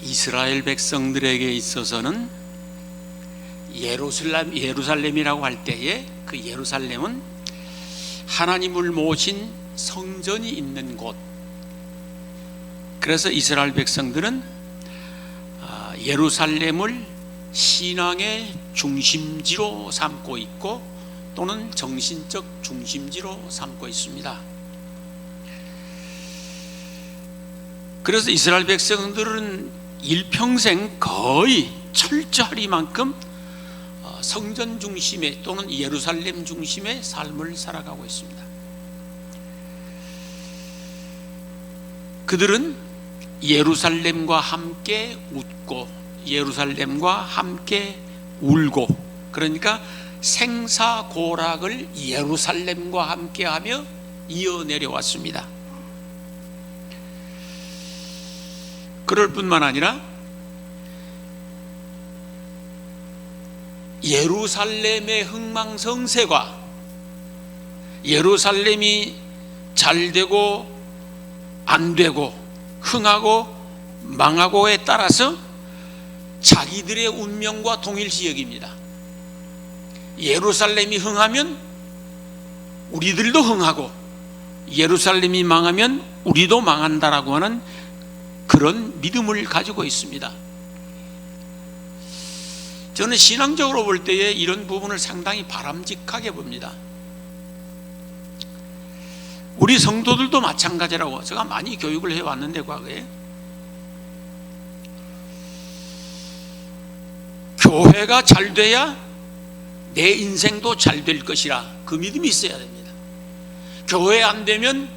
이스라엘 백성들에게 있어서는 예루살렘이라고 할 때에 그 예루살렘은 하나님을 모신 성전이 있는 곳. 그래서 이스라엘 백성들은 예루살렘을 신앙의 중심지로 삼고 있고 또는 정신적 중심지로 삼고 있습니다. 그래서 이스라엘 백성들은 일평생 거의 철저하리만큼 성전 중심의 또는 예루살렘 중심의 삶을 살아가고 있습니다. 그들은 예루살렘과 함께 웃고 예루살렘과 함께 울고, 그러니까 생사고락을 예루살렘과 함께하며 이어내려왔습니다. 그럴 뿐만 아니라 예루살렘의 흥망성쇠가 예루살렘이 잘되고 안되고 흥하고 망하고에 따라서 자기들의 운명과 동일시 여깁니다. 예루살렘이 흥하면 우리들도 흥하고 예루살렘이 망하면 우리도 망한다라고 하는 그런 믿음을 가지고 있습니다. 저는 신앙적으로 볼 때에 이런 부분을 상당히 바람직하게 봅니다. 우리 성도들도 마찬가지라고 제가 많이 교육을 해왔는데, 과거에 교회가 잘 돼야 내 인생도 잘 될 것이라 그 믿음이 있어야 됩니다. 교회 안 되면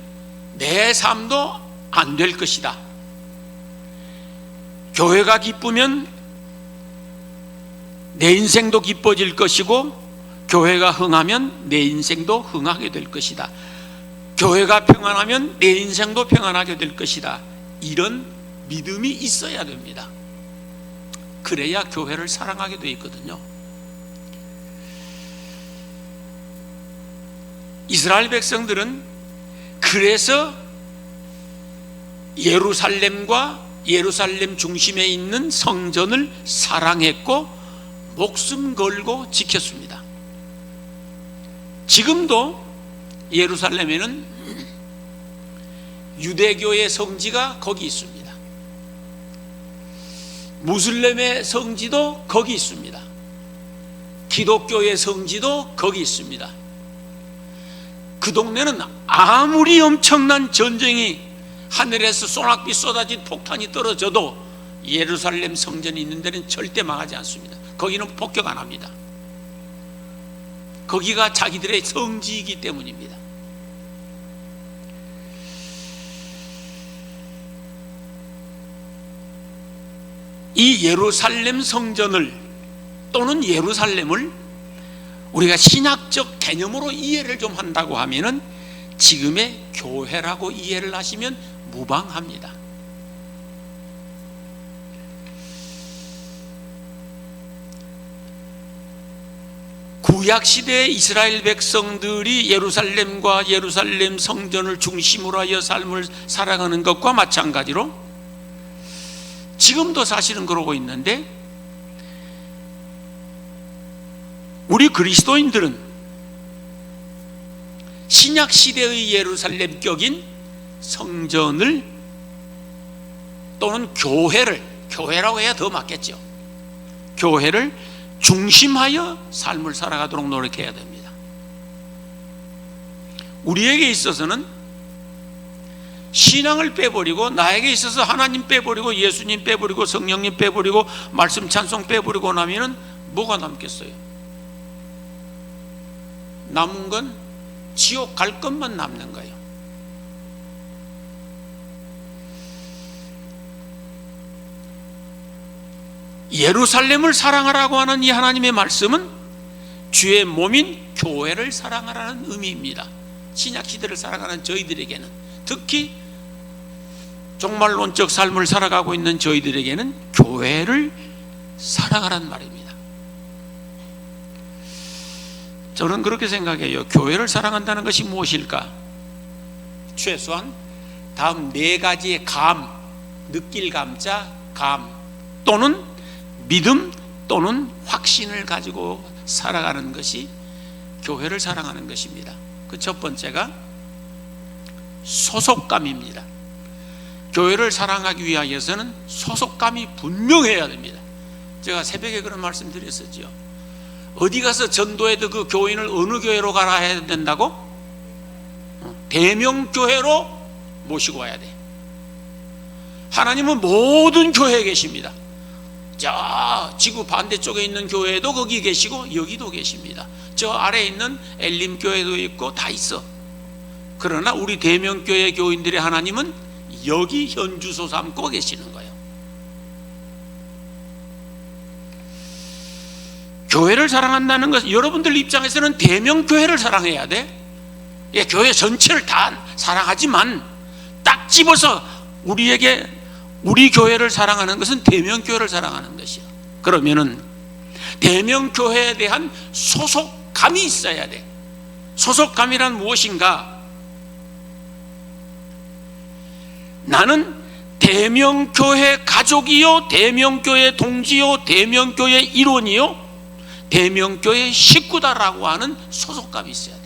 내 삶도 안 될 것이다. 교회가 기쁘면 내 인생도 기뻐질 것이고 교회가 흥하면 내 인생도 흥하게 될 것이다. 교회가 평안하면 내 인생도 평안하게 될 것이다. 이런 믿음이 있어야 됩니다. 그래야 교회를 사랑하게 돼 있거든요. 이스라엘 백성들은 그래서 예루살렘과 예루살렘 중심에 있는 성전을 사랑했고 목숨 걸고 지켰습니다. 지금도 예루살렘에는 유대교의 성지가 거기 있습니다. 무슬림의 성지도 거기 있습니다. 기독교의 성지도 거기 있습니다. 그 동네는 아무리 엄청난 전쟁이 하늘에서 소낙비 쏟아진 폭탄이 떨어져도 예루살렘 성전이 있는 데는 절대 망하지 않습니다. 거기는 폭격 안 합니다. 거기가 자기들의 성지이기 때문입니다. 이 예루살렘 성전을 또는 예루살렘을 우리가 신학적 개념으로 이해를 좀 한다고 하면은 지금의 교회라고 이해를 하시면 무방합니다. 구약시대의 이스라엘 백성들이 예루살렘과 예루살렘 성전을 중심으로 하여 삶을 살아가는 것과 마찬가지로 지금도 사실은 그러고 있는데, 우리 그리스도인들은 신약시대의 예루살렘격인 성전을 또는 교회라고 해야 더 맞겠죠. 교회를 중심하여 삶을 살아가도록 노력해야 됩니다. 우리에게 있어서는 신앙을 빼버리고, 나에게 있어서 하나님 빼버리고 예수님 빼버리고 성령님 빼버리고 말씀 찬송 빼버리고 나면은 뭐가 남겠어요? 남은 건 지옥 갈 것만 남는 거예요. 예루살렘을 사랑하라고 하는 이 하나님의 말씀은 주의 몸인 교회를 사랑하라는 의미입니다. 신약시대를 살아가는 저희들에게는, 특히 종말론적 삶을 살아가고 있는 저희들에게는 교회를 사랑하라는 말입니다. 저는 그렇게 생각해요. 교회를 사랑한다는 것이 무엇일까? 최소한 다음 네 가지의 감, 느낄 감자, 소속감 또는 믿음 또는 확신을 가지고 살아가는 것이 교회를 사랑하는 것입니다. 그 첫 번째가 소속감입니다. 교회를 사랑하기 위하여서는 소속감이 분명해야 됩니다. 제가 새벽에 그런 말씀 드렸었죠. 어디 가서 전도해도 그 교인을 어느 교회로 가라 해야 된다고? 대명교회로 모시고 와야 돼. 하나님은 모든 교회에 계십니다. 저 지구 반대쪽에 있는 교회도 거기 계시고 여기도 계십니다. 저 아래에 있는 엘림교회도 있고 다 있어. 그러나 우리 대명교회 교인들의 하나님은 여기 현주소 삼고 계시는 거예요. 교회를 사랑한다는 것은 여러분들 입장에서는 대명교회를 사랑해야 돼. 예, 교회 전체를 다 사랑하지만 딱 집어서 우리에게 우리 교회를 사랑하는 것은 대명교회를 사랑하는 것이야. 그러면은 대명교회에 대한 소속감이 있어야 돼. 소속감이란 무엇인가? 나는 대명교회 가족이요, 대명교회 동지요, 대명교회 일원이요, 대명교회 식구다라고 하는 소속감이 있어야 돼.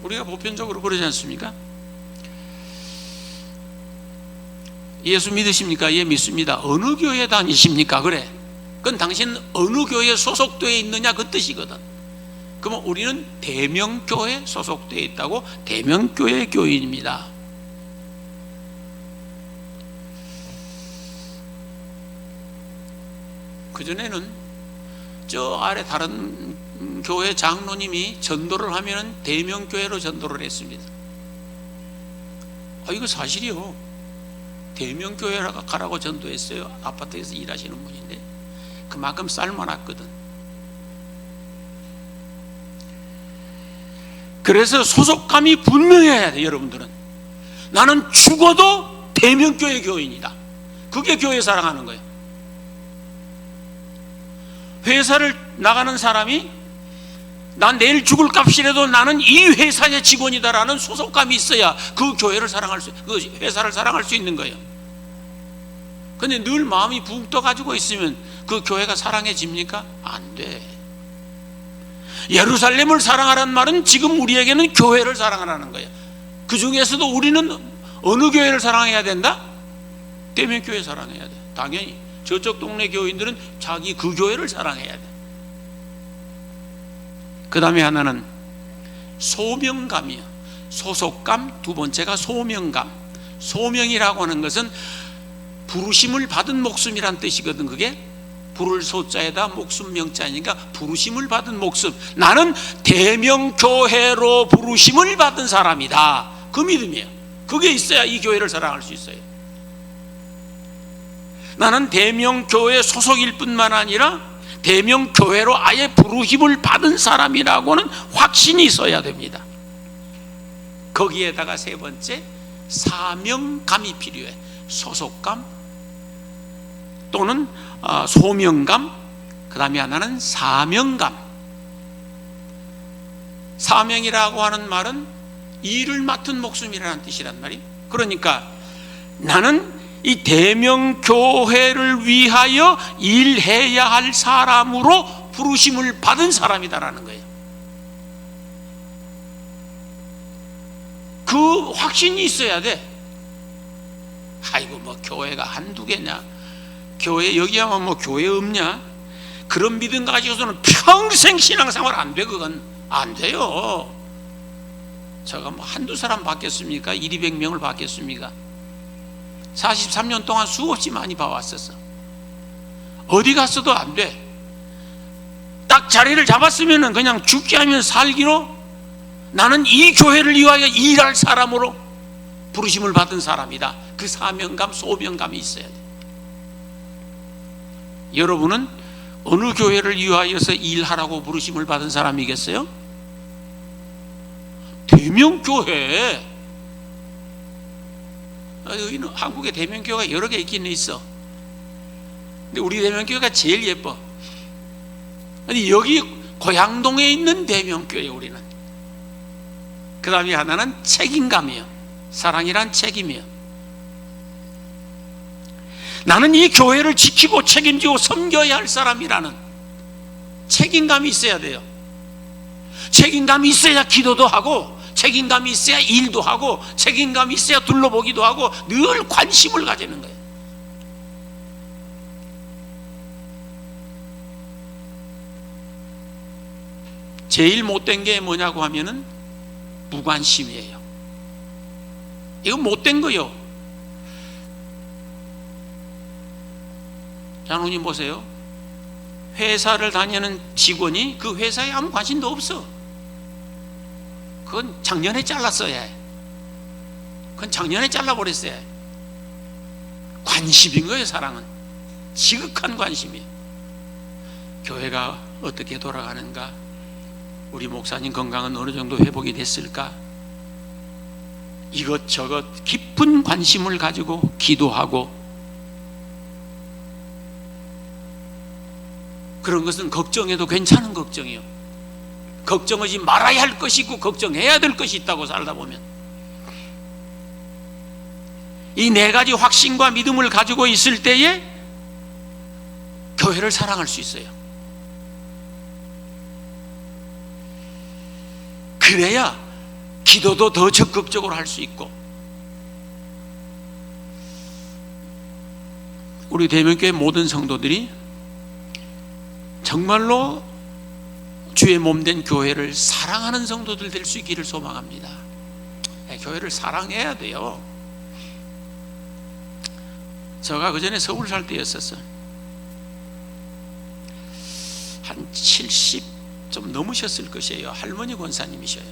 우리가 보편적으로 그러지 않습니까? 예수 믿으십니까? 예, 믿습니다. 어느 교회 다니십니까? 그래. 그건 당신 어느 교회에 소속되어 있느냐 그 뜻이거든. 그러면 우리는 대명교회에 소속되어 있다고 대명교회 교인입니다. 그전에는 저 아래 다른 교회 장로님이 전도를 하면 대명교회로 전도를 했습니다. 이거 사실이요. 대명교회 가라고 전도했어요. 아파트에서 일하시는 분인데 그만큼 쌀만했거든. 그래서 소속감이 분명해야 돼. 여러분들은 나는 죽어도 대명교회 교인이다. 그게 교회 사랑하는 거예요. 회사를 나가는 사람이 난 내일 죽을 값이라도 나는 이 회사의 직원이다라는 소속감이 있어야 그 교회를 사랑할 수, 그 회사를 사랑할 수 있는 거예요. 근데 늘 마음이 붕 떠가지고 있으면 그 교회가 사랑해집니까? 안 돼. 예루살렘을 사랑하라는 말은 지금 우리에게는 교회를 사랑하라는 거예요. 그 중에서도 우리는 어느 교회를 사랑해야 된다? 대명교회 사랑해야 돼. 당연히 저쪽 동네 교인들은 자기 그 교회를 사랑해야 돼. 그 다음에 하나는 소명감이요. 소속감. 두 번째가 소명감. 소명이라고 하는 것은 부르심을 받은 목숨이란 뜻이거든. 그게 부를 소자에다 목숨 명자니까 부르심을 받은 목숨. 나는 대명교회로 부르심을 받은 사람이다. 그 믿음이에요. 그게 있어야 이 교회를 사랑할 수 있어요. 나는 대명교회 소속일 뿐만 아니라 대명교회로 아예 부르심을 받은 사람이라고는 확신이 있어야 됩니다. 거기에다가 세 번째 사명감이 필요해. 소속감 또는 소명감. 그 다음에 하나는 사명감. 사명이라고 하는 말은 일을 맡은 목숨이라는 뜻이란 말이에요. 그러니까 나는 이 대명교회를 위하여 일해야 할 사람으로 부르심을 받은 사람이다라는 거예요. 그 확신이 있어야 돼. 아이고 뭐 교회가 한두 개냐, 교회 여기야만 뭐 교회 없냐, 그런 믿음 가지고서는 평생 신앙생활 안 돼. 그건 안 돼요. 제가 뭐 한두 사람 받겠습니까? 200명을 받겠습니까? 43년 동안 수없이 많이 봐왔었어. 어디 갔어도 안 돼. 딱 자리를 잡았으면 그냥 죽게 하면 살기로 나는 이 교회를 위하여 일할 사람으로 부르심을 받은 사람이다. 그 사명감, 소명감이 있어야 돼. 여러분은 어느 교회를 위하여서 일하라고 부르심을 받은 사람이겠어요? 대명교회. 여기는 한국에 대명교회가 여러 개 있긴 있어. 근데 우리 대명교회가 제일 예뻐. 근데 여기 고양동에 있는 대명교회 우리는. 그 다음에 하나는 책임감이요. 사랑이란 책임이요. 나는 이 교회를 지키고 책임지고 섬겨야 할 사람이라는 책임감이 있어야 돼요. 책임감이 있어야 기도도 하고, 책임감이 있어야 일도 하고, 책임감이 있어야 둘러보기도 하고, 늘 관심을 가지는 거예요. 제일 못된 게 뭐냐고 하면은 무관심이에요. 이거 못된 거요. 장로님 보세요. 회사를 다니는 직원이 그 회사에 아무 관심도 없어. 그건 작년에 잘랐어야 해. 그건 작년에 잘라버렸어야 해. 관심인 거예요. 사랑은 지극한 관심이에요. 교회가 어떻게 돌아가는가, 우리 목사님 건강은 어느 정도 회복이 됐을까, 이것저것 깊은 관심을 가지고 기도하고, 그런 것은 걱정해도 괜찮은 걱정이요. 걱정하지 말아야 할 것이 있고 걱정해야 될 것이 있다고 살다 보면, 이 네 가지 확신과 믿음을 가지고 있을 때에 교회를 사랑할 수 있어요. 그래야 기도도 더 적극적으로 할 수 있고, 우리 대명교회 모든 성도들이 정말로 주의 몸된 교회를 사랑하는 성도들 될 수 있기를 소망합니다. 교회를 사랑해야 돼요. 제가 그전에 서울 살 때였었어요. 한 70 좀 넘으셨을 것이에요. 할머니 권사님이셔요.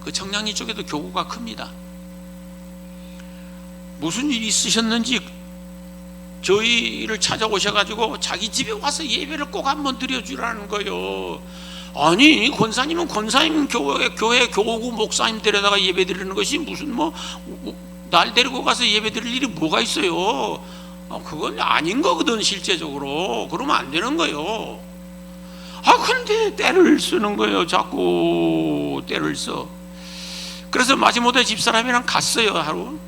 그 청량리 쪽에도 교구가 큽니다. 무슨 일이 있으셨는지 저희를 찾아오셔가지고 자기 집에 와서 예배를 꼭 한번 드려주라는 거예요. 아니, 권사님은 권사님 교회 교구 목사님 데려다가 예배 드리는 것이 무슨 날 데리고 가서 예배 드릴 일이 뭐가 있어요. 그건 아닌 거거든. 실제적으로 그러면 안 되는 거예요. 그런데 때를 쓰는 거예요. 자꾸 때를 써. 그래서 마지못해 집사람이랑 갔어요. 하루.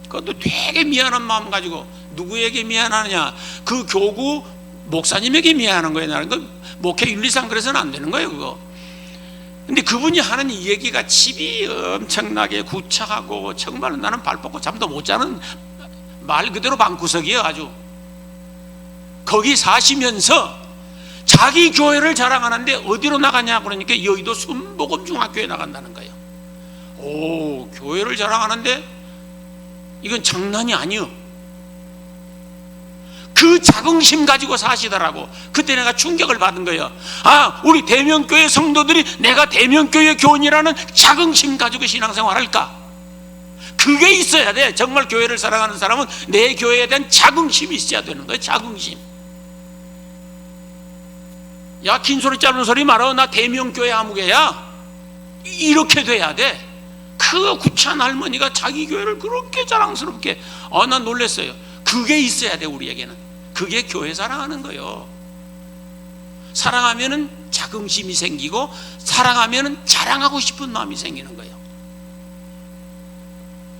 그것도 되게 미안한 마음 가지고. 누구에게 미안하느냐? 그 교구 목사님에게 미안한 거예요. 나는 그 목회 윤리상 그래서는 안 되는 거예요. 그거. 근데 그분이 하는 이 얘기가 집이 엄청나게 구차하고 정말 나는 발 뻗고 잠도 못 자는, 말 그대로 방구석이에요. 아주. 거기 사시면서 자기 교회를 자랑하는데 어디로 나가냐 그러니까 여의도 순복음중학교에 나간다는 거예요. 오, 교회를 자랑하는데 이건 장난이 아니요. 그 자긍심 가지고 사시더라고. 그때 내가 충격을 받은 거예요. 우리 대명교회 성도들이 내가 대명교회 교인이라는 자긍심 가지고 신앙생활 할까? 그게 있어야 돼. 정말 교회를 사랑하는 사람은 내 교회에 대한 자긍심이 있어야 되는 거예요. 자긍심. 야, 긴 소리 짧은 소리 말어. 나 대명교회 아무개야. 이렇게 돼야 돼. 그 구차한 할머니가 자기 교회를 그렇게 자랑스럽게, 난 놀랐어요. 그게 있어야 돼. 우리에게는 그게 교회 사랑하는 거예요. 사랑하면은 자긍심이 생기고, 사랑하면은 자랑하고 싶은 마음이 생기는 거예요.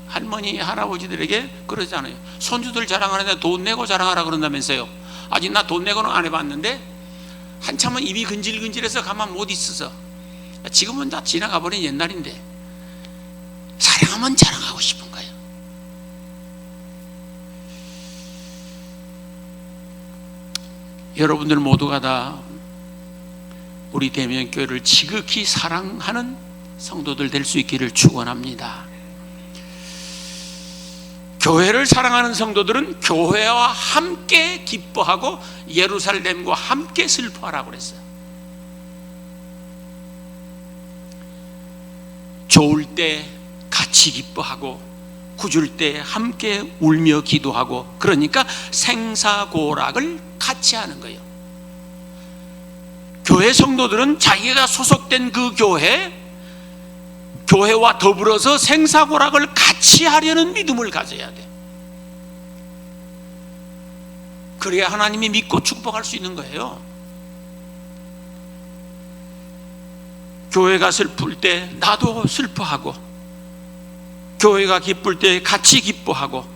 할머니 할아버지들에게 그러잖아요. 손주들 자랑하는데 돈 내고 자랑하라 그런다면서요. 아직 나 돈 내고는 안 해봤는데 한참은 입이 근질근질해서 가만 못 있어서, 지금은 다 지나가 버린 옛날인데 사랑하면 자랑하고 싶은 거예요. 여러분들 모두가 다 우리 대명교회를 지극히 사랑하는 성도들 될 수 있기를 축원합니다. 교회를 사랑하는 성도들은 교회와 함께 기뻐하고 예루살렘과 함께 슬퍼하라고 그랬어요. 좋을 때 같이 기뻐하고 구줄 때 함께 울며 기도하고, 그러니까 생사고락을 같이 하는 거예요. 교회 성도들은 자기가 소속된 그 교회와 더불어서 생사고락을 같이 하려는 믿음을 가져야 돼. 그래야 하나님이 믿고 축복할 수 있는 거예요. 교회가 슬플 때 나도 슬퍼하고, 교회가 기쁠 때 같이 기뻐하고,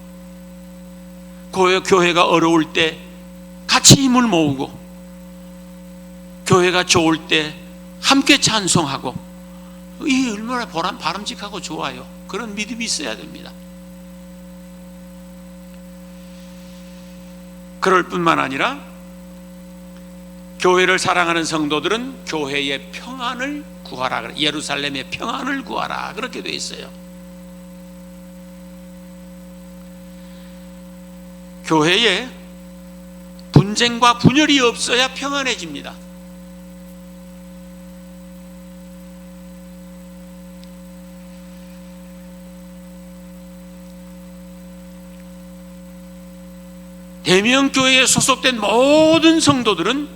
교회가 어려울 때 같이 힘을 모으고, 교회가 좋을 때 함께 찬송하고, 이 얼마나 바람직하고 좋아요. 그런 믿음이 있어야 됩니다. 그럴 뿐만 아니라 교회를 사랑하는 성도들은 교회의 평안을 구하라, 예루살렘의 평안을 구하라, 그렇게 되어 있어요. 교회에 분쟁과 분열이 없어야 평안해집니다. 대명교회에 소속된 모든 성도들은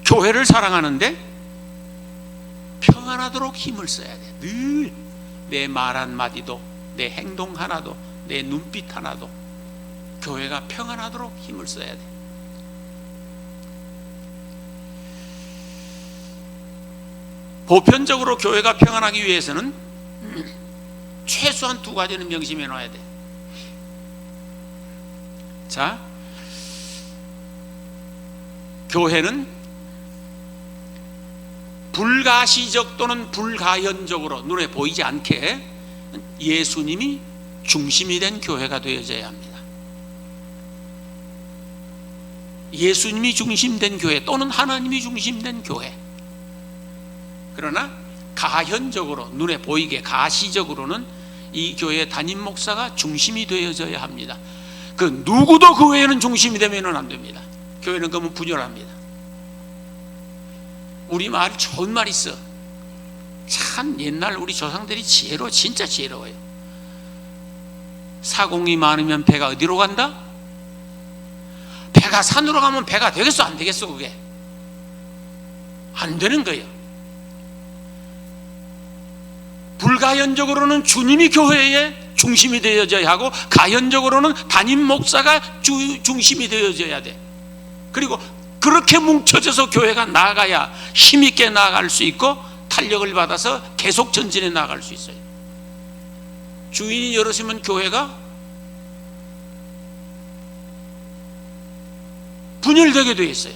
교회를 사랑하는데 평안하도록 힘을 써야 돼. 늘 내 말 한마디도, 내 행동 하나도, 내 눈빛 하나도 교회가 평안하도록 힘을 써야 돼. 보편적으로 교회가 평안하기 위해서는 최소한 두 가지는 명심해 놔야 돼. 자, 교회는 불가시적 또는 불가연적으로 눈에 보이지 않게 예수님이 중심이 된 교회가 되어져야 합니다. 예수님이 중심된 교회 또는 하나님이 중심된 교회. 그러나 가현적으로 눈에 보이게 가시적으로는 이 교회의 담임 목사가 중심이 되어져야 합니다. 그 누구도 그 외에는 중심이 되면 안 됩니다. 교회는 그러면 분열합니다. 우리 말 좋은 말 있어. 참 옛날 우리 조상들이 진짜 지혜로워요. 사공이 많으면 배가 어디로 간다? 배가 산으로 가면 배가 되겠어 안 되겠어? 그게 안 되는 거예요. 불가연적으로는 주님이 교회의 중심이 되어져야 하고, 가연적으로는 담임 목사가 중심이 되어져야 돼. 그리고 그렇게 뭉쳐져서 교회가 나아가야 힘있게 나아갈 수 있고 탄력을 받아서 계속 전진해 나아갈 수 있어요. 주인이 여럿이면 교회가 분열되게 되어 있어요.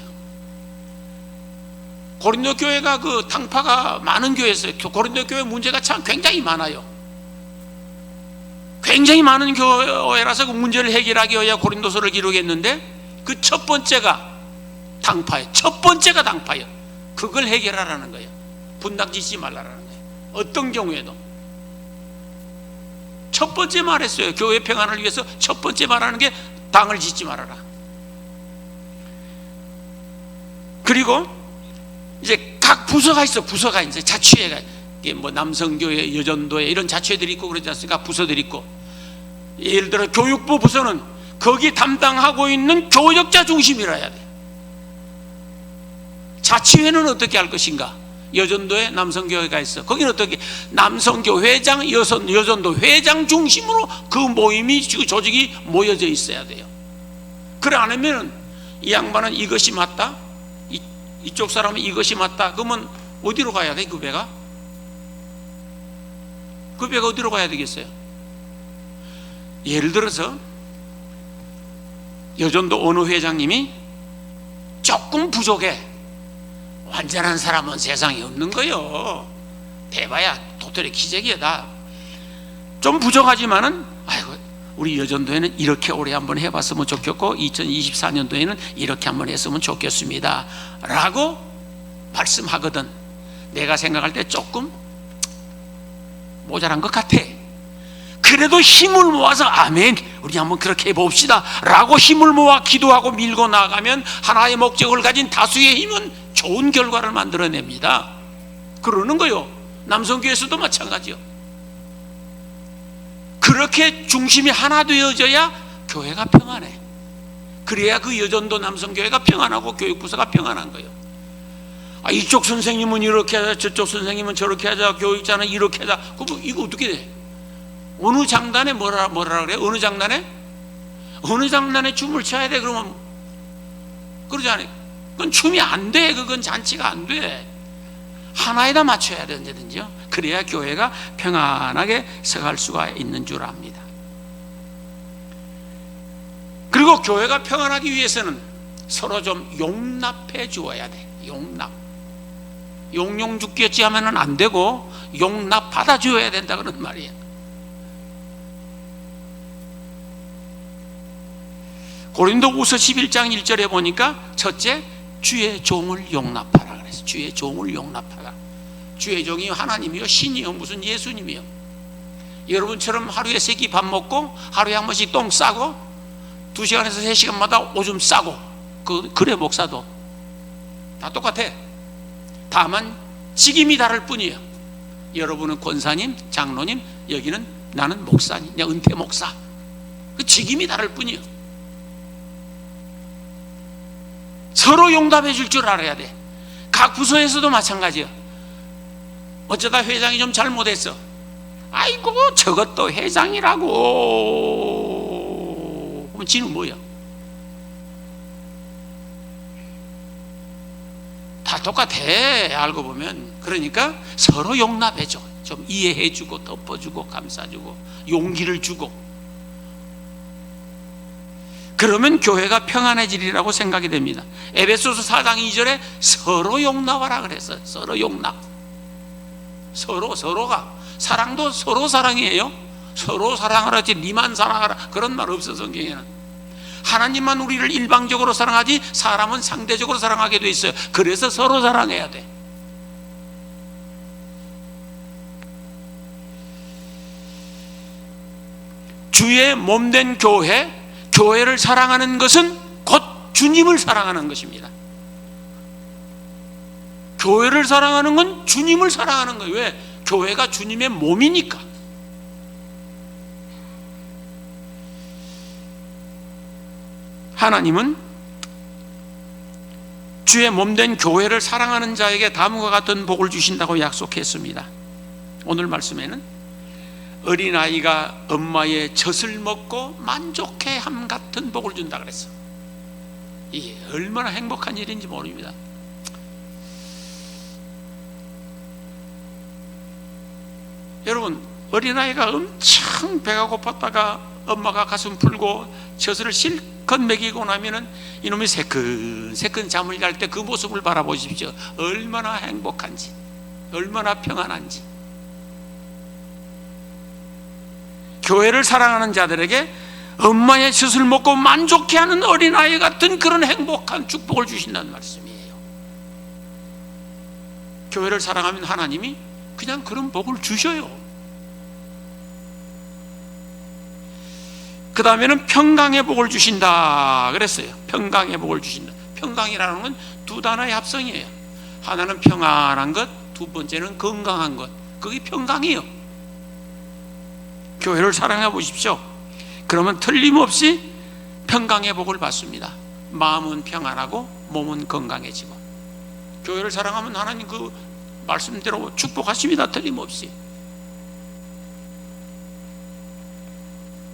고린도 교회가 그 당파가 많은 교회였어요. 고린도 교회 문제가 참 굉장히 많아요. 굉장히 많은 교회라서 그 문제를 해결하기 위해 고린도서를 기록했는데, 그 첫 번째가 당파예요. 첫 번째가 당파예요. 그걸 해결하라는 거예요. 분당 짓지 말라는 거예요. 어떤 경우에도 첫 번째 말했어요. 교회 평안을 위해서 첫 번째 말하는 게 당을 짓지 말아라. 그리고 이제 각 부서가 있어. 부서가 이제 자치회가, 뭐 남성교회, 여전도회 이런 자치회들이 있고 그러지 않습니까? 부서들이 있고, 예를 들어 교육부 부서는 거기 담당하고 있는 교역자 중심이라 해야 돼. 자치회는 어떻게 할 것인가? 여전도에 남성교회가 있어. 거기는 어떻게? 남성교 회장, 여전도 회장 중심으로 그 모임이, 그 조직이 모여져 있어야 돼요. 그래 안 하면 이 양반은 이것이 맞다, 이쪽 사람은 이것이 맞다, 그러면 어디로 가야 돼? 그 배가 어디로 가야 되겠어요? 예를 들어서 여전도 어느 회장님이 조금 부족해. 완전한 사람은 세상에 없는 거요. 대봐야 도토리 기적이야. 좀 부족하지만은, 아이고, 우리 여전도에는 이렇게 오래 한번 해봤으면 좋겠고 2024년도에는 이렇게 한번 했으면 좋겠습니다 라고 말씀하거든. 내가 생각할 때 조금 모자란 것 같아. 그래도 힘을 모아서 아멘, 우리 한번 그렇게 해봅시다 라고 힘을 모아 기도하고 밀고 나가면 하나의 목적을 가진 다수의 힘은 좋은 결과를 만들어냅니다. 그러는 거요. 남성교회에서도 마찬가지요. 그렇게 중심이 하나 되어져야 교회가 평안해. 그래야 그 여전도 남성교회가 평안하고 교육부서가 평안한 거예요. 아, 이쪽 선생님은 이렇게 하자, 저쪽 선생님은 저렇게 하자, 교육자는 이렇게 하자. 그럼 이거 어떻게 돼? 어느 장단에 뭐라 그래? 어느 장단에 춤을 춰야 돼? 그러면 그러지 않아요? 그건 춤이 안 돼. 그건 잔치가 안 돼. 하나에다 맞춰야 돼, 언제든지요. 그래야 교회가 평안하게 서갈 수가 있는 줄 압니다. 그리고 교회가 평안하기 위해서는 서로 좀 용납해 주어야 돼. 용납. 용용 죽겠지 하면은 안 되고 용납 받아 주어야 된다 그런 말이에요. 고린도후서 11장 1절에 보니까 첫째, 주의 종을 용납하라 그랬어요. 주의 종을 용납하라. 주의 종이 하나님이요, 신이요, 무슨 예수님이요. 여러분처럼 하루에 3끼 밥 먹고 하루에 한 번씩 똥 싸고 2시간에서 3시간마다 오줌 싸고 그래 목사도 다 똑같아. 다만 직임이 다를 뿐이에요. 여러분은 권사님, 장로님, 여기는 나는 목사님, 은퇴 목사. 그 직임이 다를 뿐이에요. 서로 용납해 줄 줄 알아야 돼. 각 부서에서도 마찬가지야. 어쩌다 회장이 좀 잘못했어. 아이고 저것도 회장이라고. 그럼 지는 뭐야? 다 똑같아 알고 보면. 그러니까 서로 용납해 줘. 좀 이해해 주고 덮어주고 감싸주고 용기를 주고. 그러면 교회가 평안해지리라고 생각이 됩니다. 에베소서 4장 2절에 서로 용납하라 그랬어요. 서로 용납. 서로가 사랑도 서로 사랑이에요. 서로 사랑하라지 니만 사랑하라 그런 말 없어 성경에는. 하나님만 우리를 일방적으로 사랑하지 사람은 상대적으로 사랑하게 돼 있어요. 그래서 서로 사랑해야 돼. 주의 몸된 교회를 사랑하는 것은 곧 주님을 사랑하는 것입니다. 교회를 사랑하는 건 주님을 사랑하는 거예요. 왜? 교회가 주님의 몸이니까. 하나님은 주의 몸된 교회를 사랑하는 자에게 다음과 같은 복을 주신다고 약속했습니다. 오늘 말씀에는 어린아이가 엄마의 젖을 먹고 만족해함 같은 복을 준다 그랬어. 이게 얼마나 행복한 일인지 모릅니다. 여러분, 어린아이가 엄청 배가 고팠다가 엄마가 가슴 풀고 젖을 실컷 먹이고 나면은 이놈이 새끈새끈 잠을 잘 때 그 모습을 바라보십시오. 얼마나 행복한지, 얼마나 평안한지. 교회를 사랑하는 자들에게 엄마의 젖을 먹고 만족해하는 어린아이 같은 그런 행복한 축복을 주신다는 말씀이에요. 교회를 사랑하면 하나님이 그냥 그런 복을 주셔요. 그 다음에는 평강의 복을 주신다 그랬어요. 평강의 복을 주신다. 평강이라는 건 두 단어의 합성이에요. 하나는 평안한 것, 두 번째는 건강한 것. 그게 평강이에요. 교회를 사랑해 보십시오. 그러면 틀림없이 평강의 복을 받습니다. 마음은 평안하고 몸은 건강해지고. 교회를 사랑하면 하나님 그 말씀대로 축복하십니다. 틀림없이.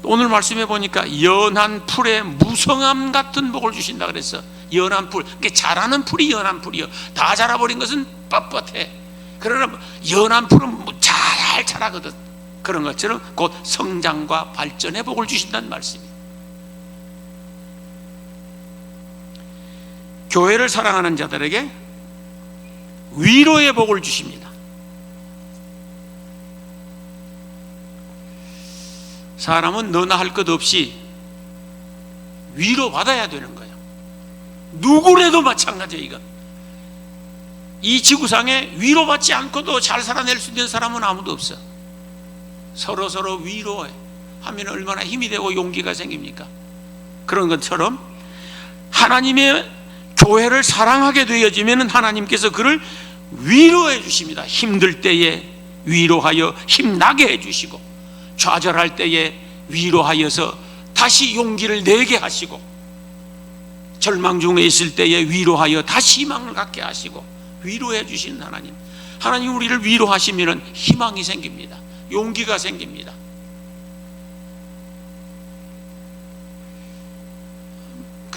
오늘 말씀해 보니까 연한 풀의 무성함 같은 복을 주신다 그랬어. 연한 풀, 그러니까 자라는 풀이 연한 풀이요. 다 자라버린 것은 뻣뻣해. 그러나 연한 풀은 잘 자라거든. 그런 것처럼 곧 성장과 발전의 복을 주신다는 말씀이에요. 교회를 사랑하는 자들에게 위로의 복을 주십니다. 사람은 너나 할 것 없이 위로받아야 되는 거예요. 누구라도 마찬가지예요. 이건 이 지구상에 위로받지 않고도 잘 살아낼 수 있는 사람은 아무도 없어. 서로 위로해 하면 얼마나 힘이 되고 용기가 생깁니까? 그런 것처럼 하나님의 교회를 사랑하게 되어지면 하나님께서 그를 위로해 주십니다. 힘들 때에 위로하여 힘나게 해주시고, 좌절할 때에 위로하여서 다시 용기를 내게 하시고, 절망 중에 있을 때에 위로하여 다시 희망을 갖게 하시고, 위로해 주시는 하나님. 하나님 우리를 위로하시면 희망이 생깁니다. 용기가 생깁니다.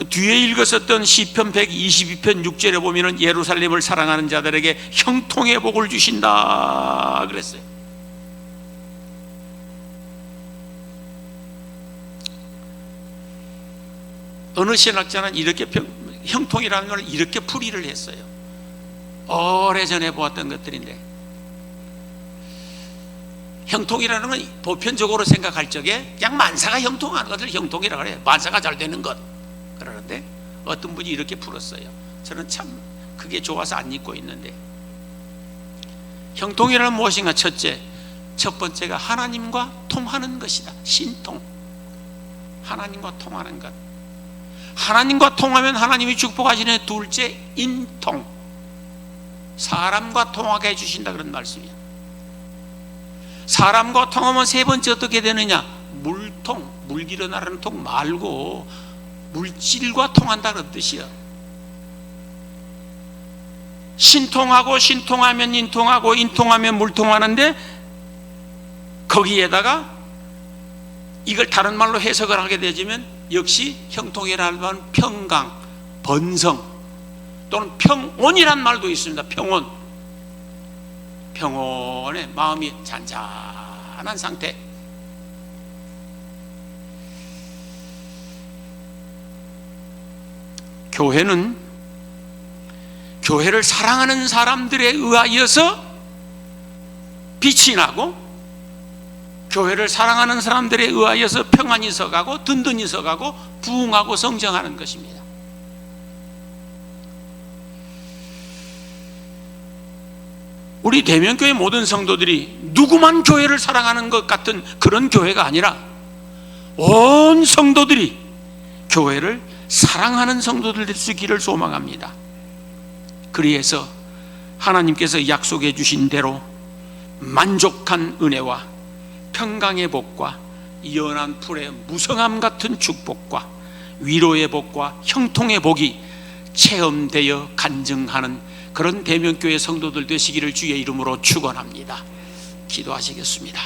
그 뒤에 읽었었던 시편 122편 6절에 보면은 예루살렘을 사랑하는 자들에게 형통의 복을 주신다 그랬어요. 어느 신학자는 이렇게 형통이라는 걸 이렇게 풀이를 했어요. 오래전에 보았던 것들인데, 형통이라는 건 보편적으로 생각할 적에 그냥 만사가 형통하는 것을 형통이라고 그래요. 만사가 잘 되는 것 그러는데, 어떤 분이 이렇게 풀었어요. 저는 참 그게 좋아서 안 읽고 있는데, 형통이라는 무엇인가? 첫 번째가 하나님과 통하는 것이다. 신통. 하나님과 통하는 것. 하나님과 통하면 하나님이 축복하시는. 둘째, 인통. 사람과 통하게 해주신다 그런 말씀이야. 사람과 통하면 세 번째 어떻게 되느냐? 물통. 물기로 나르는 통 말고 물질과 통한다 그런 뜻이야. 신통하고 신통하면 인통하고 인통하면 물통하는데, 거기에다가 이걸 다른 말로 해석을 하게 되지만 역시 형통이라는 말은 평강, 번성 또는 평온이란 말도 있습니다. 평온. 평온에 마음이 잔잔한 상태. 교회를 사랑하는 사람들에 의하여서 빛이 나고, 교회를 사랑하는 사람들에 의하여서 평안이 서가고 든든히 서가고 부흥하고 성장하는 것입니다. 우리 대면교회 모든 성도들이 누구만 교회를 사랑하는 것 같은 그런 교회가 아니라 온 성도들이 교회를 사랑하는 성도들 될 수 있기를 소망합니다. 그리해서 하나님께서 약속해 주신 대로 만족한 은혜와 평강의 복과 연한 풀의 무성함 같은 축복과 위로의 복과 형통의 복이 체험되어 간증하는 그런 대면교회 성도들 되시기를 주의 이름으로 축원합니다. 기도하시겠습니다.